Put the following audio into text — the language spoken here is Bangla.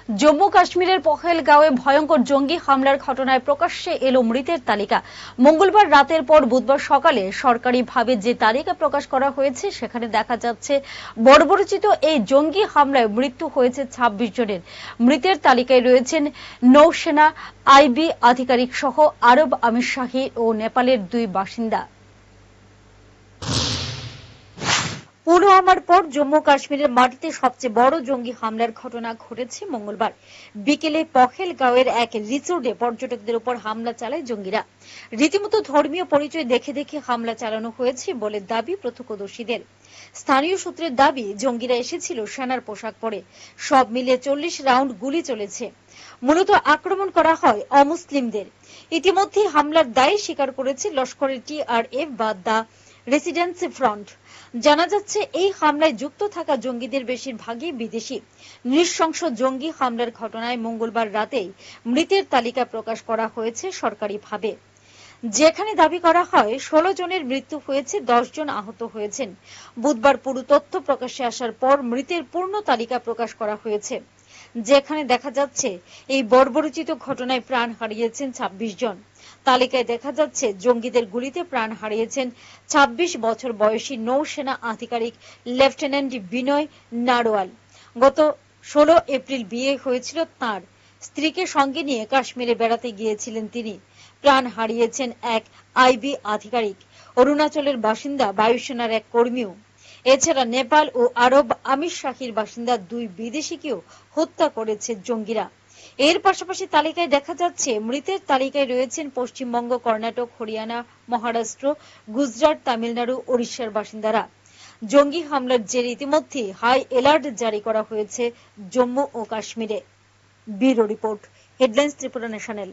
জম্মু কাশ্মীরের পহেলগাঁওয়ে ভয়ঙ্কর জঙ্গি হামলার ঘটনায় প্রকাশ্যে এলো মৃতের তালিকা। মঙ্গলবার রাতের পর বুধবার সকালে সরকারিভাবে যে তালিকা প্রকাশ করা হয়েছে সেখানে দেখা যাচ্ছে বর্বরচিত এই জঙ্গি হামলায় মৃত্যু হয়েছে ২৬ জনের। মৃতের তালিকায় রয়েছেন নৌসেনা, আইবি আধিকারিক সহ আরব আমিরশাহী ও নেপালের ২ বাসিন্দা। পুলওয়ামার পর জম্মু কাশ্মীরের মাটিতে সবচেয়ে বড় জঙ্গি হামলার ঘটনা ঘটেছে মঙ্গলবার বিকেলে পহেলগাঁওয়ের এক রিসোর্টে পর্যটকদের উপর হামলা চালায় জঙ্গিরা। রীতিমতো ধর্মীয় পরিচয় দেখে দেখে হামলা চালানো হয়েছে বলে দাবি প্রত্যক্ষদর্শীদের। স্থানীয় সূত্রের দাবি, জঙ্গিরা এসেছিল সেনার পোশাক পরে। সব মিলিয়ে ৪০ রাউন্ড গুলি চলেছে। মূলত আক্রমণ করা হয় অমুসলিমদের। ইতিমধ্যে হামলার দায় স্বীকার করেছে লস্করের TRF বা দ্য রেসিডেন্সি ফ্রন্ট। জানা যাচ্ছে, এই হামলায় যুক্ত থাকা জঙ্গিদের বেশিরভাগই বিদেশি। নৃশংস জঙ্গি হামলার ঘটনায় মঙ্গলবার রাতেই মৃতের তালিকা প্রকাশ করা হয়েছে সরকারিভাবে, যেখানে দাবি করা হয় ১৬ জনের মৃত্যু হয়েছে, ১০ জন আহত হয়েছেন। বুধবার পুরো তথ্য প্রকাশ্যে আসার পর মৃতের পূর্ণ তালিকা প্রকাশ করা হয়েছে, যেখানে দেখা যাচ্ছে এই বর্বরচিত ঘটনায় প্রাণ হারিয়েছেন ২৬ জন। তালিকায় দেখা যাচ্ছে জঙ্গিদের গুলিতে প্রাণ হারিয়েছেন ২৬ বছর বয়সী নৌসেনা আধিকারিক লেফটেন্যান্ট বিনয় নারওয়াল। গত ১৬ এপ্রিল বিয়ে হয়েছিল তাঁর। স্ত্রীকে সঙ্গে নিয়ে কাশ্মীরে বেড়াতে গিয়েছিলেন তিনি। প্রাণ হারিয়েছেন এক আইবি আধিকারিক। অরুণাচলের বাসিন্দা বায়ুসেনার এক কর্মীও। এছাড়া নেপাল ও আরব আমিরশাহীর বাসিন্দা ২ বিদেশিকেও হত্যা করেছে জঙ্গিরা। এর পাশাপাশি তালিকায় দেখা যাচ্ছে মৃতের তালিকায় রয়েছেন পশ্চিমবঙ্গ, কর্ণাটক, হরিয়ানা, মহারাষ্ট্র, গুজরাট, তামিলনাড়ু, ওড়িশার বাসিন্দারা। জঙ্গি হামলার জেরে ইতিমধ্যে হাই অ্যালার্ট জারি করা হয়েছে জম্মু ও কাশ্মীরে। Bureau report, headlines Tripura national.